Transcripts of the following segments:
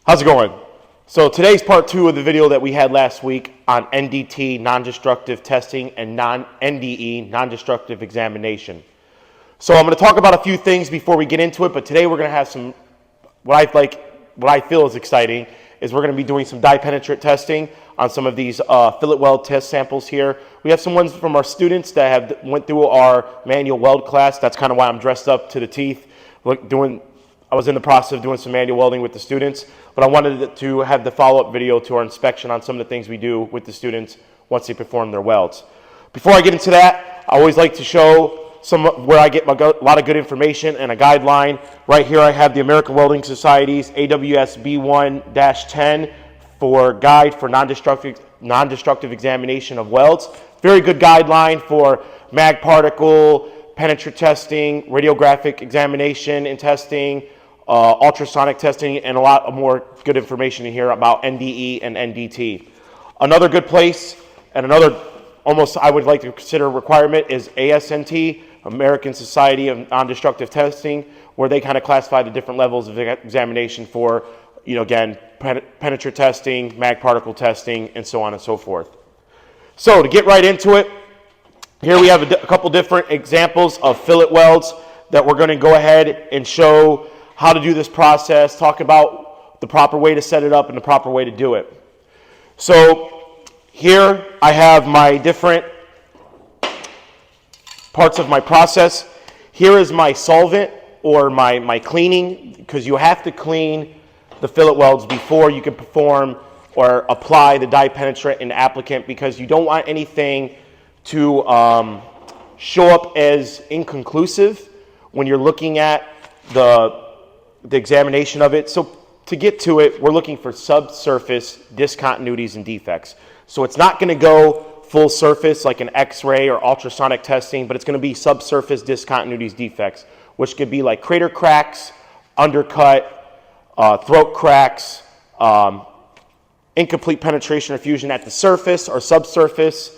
How's it going? So today's part 2 of the video that we had last week on NDT, non-destructive testing, and NDE, non-destructive examination. So I'm going to talk about a few things before we get into it, but today we're going to have some, what I feel is exciting, is we're going to be doing some dye penetrant testing on some of these fillet weld test samples here. We have some ones from our students that have went through our manual weld class. That's kind of why I'm dressed up to the teeth, I was in the process of doing some manual welding with the students, but I wanted to have the follow-up video to our inspection on some of the things we do with the students once they perform their welds. Before I get into that, I always like to show where I get a lot of good information and a guideline. Right here I have the American Welding Society's AWS B1-10 for guide for non-destructive examination of welds. Very good guideline for mag particle, penetrant testing, radiographic examination and testing, ultrasonic testing, and a lot more good information in here about NDE and NDT. Another good place and another almost I would like to consider a requirement is ASNT, American Society of Non-Destructive Testing, where they kind of classify the different levels of examination for, again, penetrant testing, mag particle testing, and so on and so forth. So to get right into it, here we have a couple different examples of fillet welds that we're going to go ahead and show how to do this process, talk about the proper way to set it up and the proper way to do it. So here I have my different parts of my process. Here is my solvent or my cleaning, because you have to clean the fillet welds before you can perform or apply the dye penetrant and applicant, because you don't want anything to show up as inconclusive when you're looking at the examination of it. So to get to it, we're looking for subsurface discontinuities and defects. So it's not going to go full surface like an X-ray or ultrasonic testing, but it's going to be subsurface discontinuities, defects, which could be like crater cracks, undercut, throat cracks, incomplete penetration or fusion at the surface or subsurface,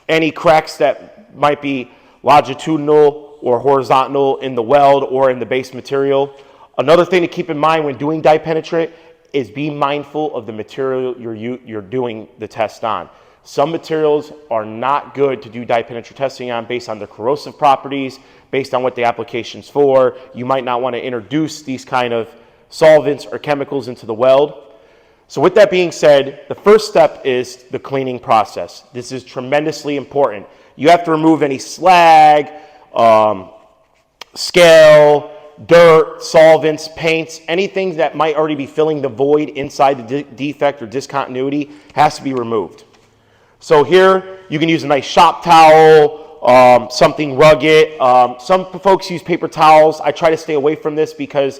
any cracks that might be longitudinal or horizontal in the weld or in the base material. Another thing to keep in mind when doing dye penetrant is be mindful of the material you're doing the test on. Some materials are not good to do dye penetrant testing on based on their corrosive properties, based on what the application's for. You might not want to introduce these kind of solvents or chemicals into the weld. So with that being said, the first step is the cleaning process. This is tremendously important. You have to remove any slag, scale, dirt, solvents, paints, anything that might already be filling the void inside the defect or discontinuity has to be removed. So here you can use a nice shop towel, something rugged. Some folks use paper towels. I try to stay away from this because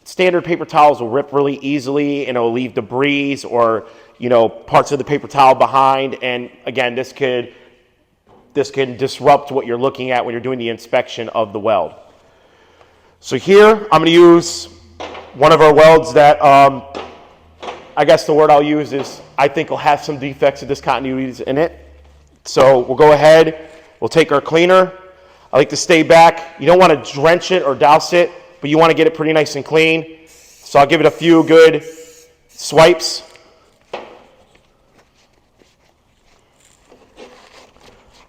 standard paper towels will rip really easily and it will leave debris or parts of the paper towel behind. And again, this can disrupt what you're looking at when you're doing the inspection of the weld. So here I'm going to use one of our welds that I guess the word I'll use is I think will have some defects or discontinuities in it. So we'll go ahead, we'll take our cleaner. I like to stay back. You don't want to drench it or douse it, but you want to get it pretty nice and clean. So I'll give it a few good swipes.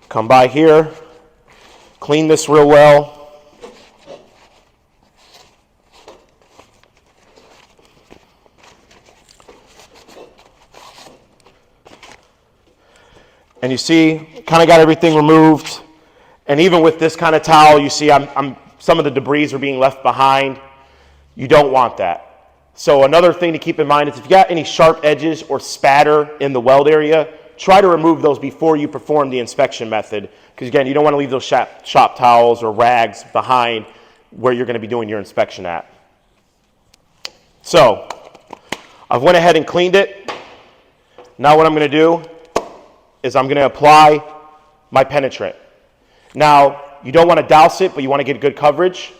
Come by here, clean this real well. And you see, kind of got everything removed. And even with this kind of towel, you see some of the debris are being left behind. You don't want that. So another thing to keep in mind is if you got any sharp edges or spatter in the weld area, try to remove those before you perform the inspection method, because again, you don't want to leave those shop towels or rags behind where you're going to be doing your inspection at. So I've went ahead and cleaned it. Now what I'm going to do is I'm going to apply my penetrant. Now you don't want to douse it, but you want to get good coverage.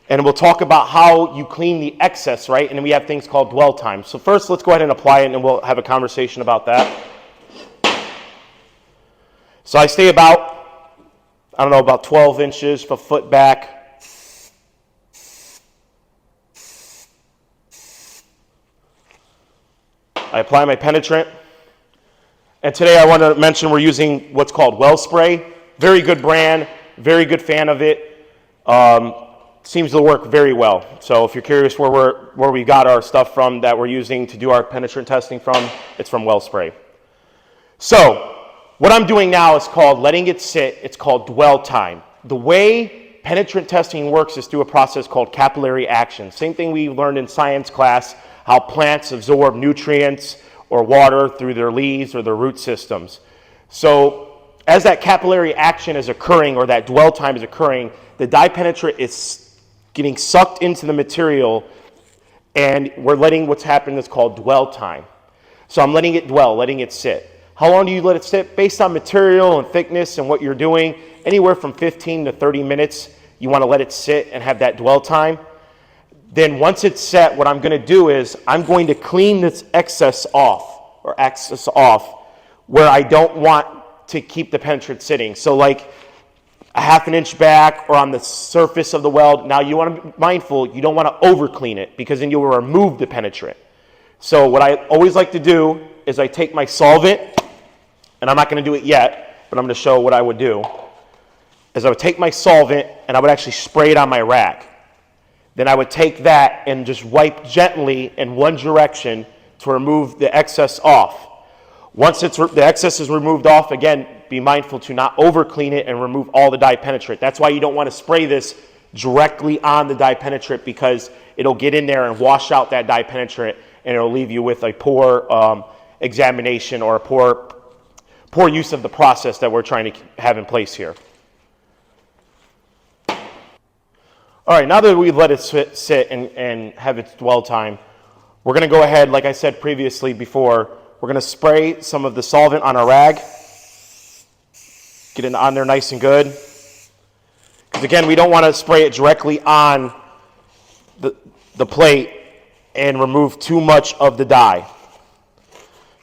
And we'll talk about how you clean the excess, right? And then we have things called dwell time. So first, let's go ahead and apply it, and we'll have a conversation about that. So I stay about, about 12 inches, a foot back. I apply my penetrant. And today I want to mention we're using what's called Weld spray. Very good brand, very good fan of it. Seems to work very well. So if you're curious where we got our stuff from that we're using to do our penetrant testing from, it's from Weld spray. So what I'm doing now is called letting it sit. It's called dwell time. The way penetrant testing works is through a process called capillary action. Same thing we learned in science class, how plants absorb nutrients or water through their leaves or their root systems. So as that capillary action is occurring or that dwell time is occurring, the dye penetrant is getting sucked into the material and we're letting what's happening is called dwell time. So I'm letting it dwell, letting it sit. How long do you let it sit? Based on material and thickness and what you're doing, anywhere from 15 to 30 minutes, you want to let it sit and have that dwell time. Then once it's set, what I'm going to do is I'm going to clean this excess off where I don't want to keep the penetrant sitting. So like a half an inch back or on the surface of the weld. Now you want to be mindful, you don't want to over clean it because then you'll remove the penetrant. So what I always like to do is I take my solvent, and I'm not going to do it yet, but I'm going to show what I would do, is I would take my solvent and I would actually spray it on my rag. Then I would take that and just wipe gently in one direction to remove the excess off. Once the excess is removed off, again, be mindful to not over clean it and remove all the dye penetrant. That's why you don't want to spray this directly on the dye penetrant because it'll get in there and wash out that dye penetrant and it'll leave you with a poor examination or a poor use of the process that we're trying to have in place here. All right, now that we've let it sit and have its dwell time, we're going to go ahead, like I said previously before, we're going to spray some of the solvent on our rag. Get it on there nice and good. Because again, we don't want to spray it directly on the plate and remove too much of the dye.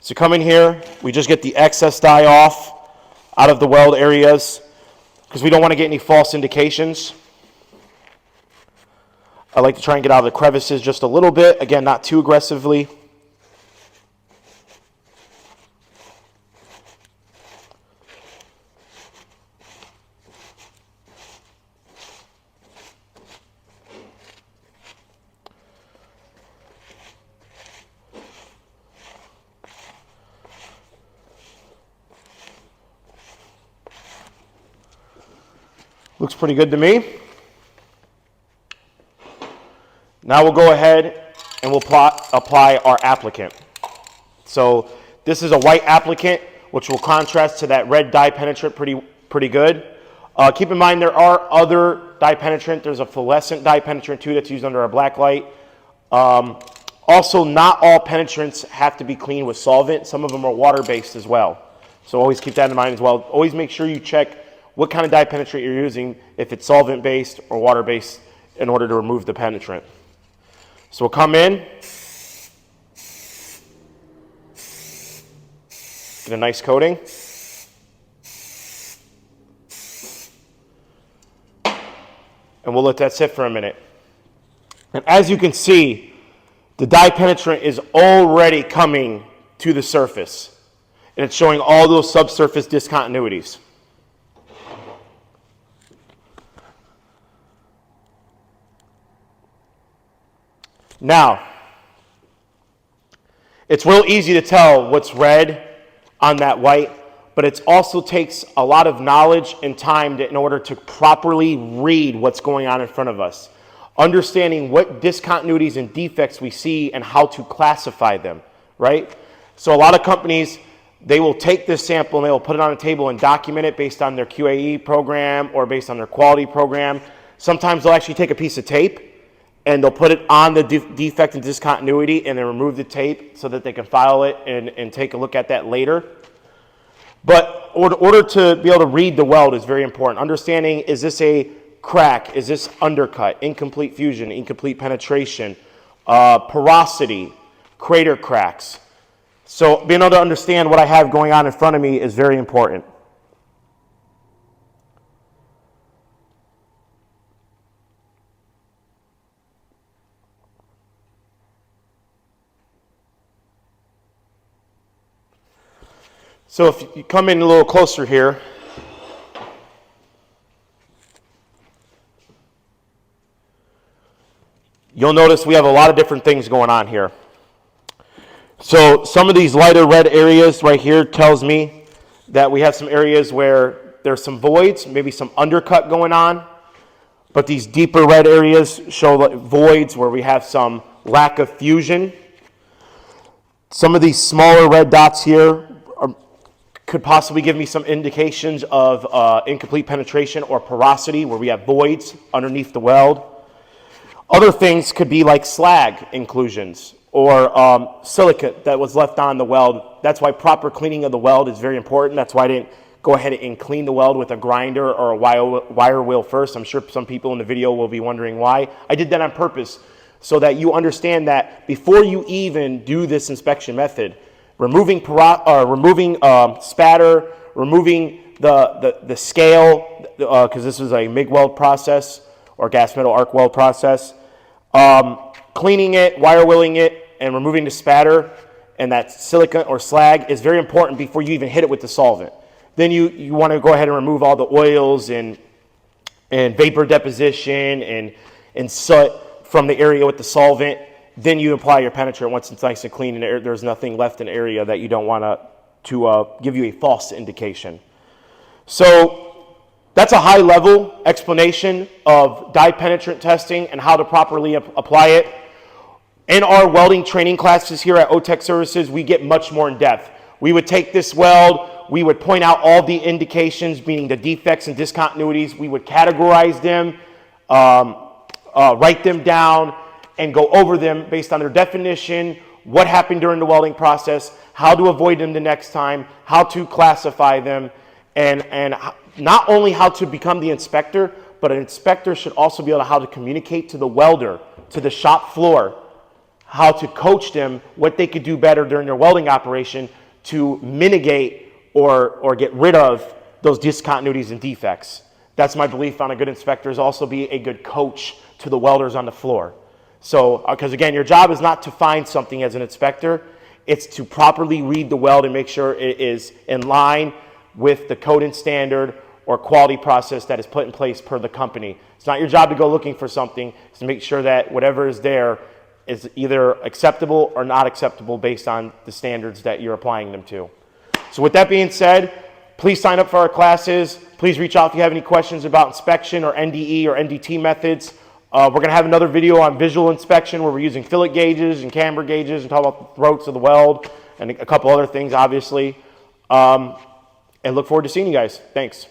So come in here, we just get the excess dye off out of the weld areas because we don't want to get any false indications. I like to try and get out of the crevices just a little bit. Again, not too aggressively. Looks pretty good to me. Now we'll go ahead and we'll apply our applicant. So this is a white applicant, which will contrast to that red dye penetrant pretty good. Keep in mind there are other dye penetrant. There's a fluorescent dye penetrant too that's used under a black light. Also, not all penetrants have to be cleaned with solvent. Some of them are water-based as well. So always keep that in mind as well. Always make sure you check what kind of dye penetrant you're using, if it's solvent-based or water-based, in order to remove the penetrant. So we'll come in, get a nice coating. And we'll let that sit for a minute. And as you can see, the dye penetrant is already coming to the surface. And it's showing all those subsurface discontinuities. Now, it's real easy to tell what's red on that white, but it also takes a lot of knowledge and time in order to properly read what's going on in front of us. Understanding what discontinuities and defects we see and how to classify them, right? So a lot of companies, they will take this sample and they will put it on a table and document it based on their QAE program or based on their quality program. Sometimes they'll actually take a piece of tape and they'll put it on the defect and discontinuity and then remove the tape so that they can file it and take a look at that later. But in order to be able to read the weld is very important. Understanding, is this a crack? Is this undercut? Incomplete fusion, incomplete penetration, porosity, crater cracks. So being able to understand what I have going on in front of me is very important. So if you come in a little closer here, you'll notice we have a lot of different things going on here. So some of these lighter red areas right here tells me that we have some areas where there's some voids, maybe some undercut going on. But these deeper red areas show voids where we have some lack of fusion. Some of these smaller red dots here could possibly give me some indications of incomplete penetration or porosity where we have voids underneath the weld. Other things could be like slag inclusions or silicate that was left on the weld. That's why proper cleaning of the weld is very important. That's why I didn't go ahead and clean the weld with a grinder or a wire wheel first. I'm sure some people in the video will be wondering why. I did that on purpose so that you understand that before you even do this inspection method, removing spatter, removing the scale, because this is a MIG weld process or gas metal arc weld process, cleaning it, wire wheeling it, and removing the spatter and that silicate or slag is very important before you even hit it with the solvent. Then you want to go ahead and remove all the oils and vapor deposition and soot from the area with the solvent. Then you apply your penetrant once it's nice and clean and there's nothing left in the area that you don't want to give you a false indication. So that's a high level explanation of dye penetrant testing and how to properly apply it. In our welding training classes here at OTech Services, we get much more in depth. We would take this weld, we would point out all the indications, meaning the defects and discontinuities. We would categorize them, write them down, and go over them based on their definition, what happened during the welding process, how to avoid them the next time, how to classify them, and not only how to become the inspector, but an inspector should also be able to how to communicate to the welder, to the shop floor, how to coach them, what they could do better during their welding operation to mitigate or get rid of those discontinuities and defects. That's my belief on a good inspector, is also be a good coach to the welders on the floor. So, because again, your job is not to find something as an inspector, it's to properly read the weld and make sure it is in line with the code and standard or quality process that is put in place per the company. It's not your job to go looking for something, it's to make sure that whatever is there is either acceptable or not acceptable based on the standards that you're applying them to. So with that being said, please sign up for our classes. Please reach out if you have any questions about inspection or NDE or NDT methods. We're going to have another video on visual inspection where we're using fillet gauges and camber gauges and talk about the throats of the weld and a couple other things, obviously. And look forward to seeing you guys. Thanks.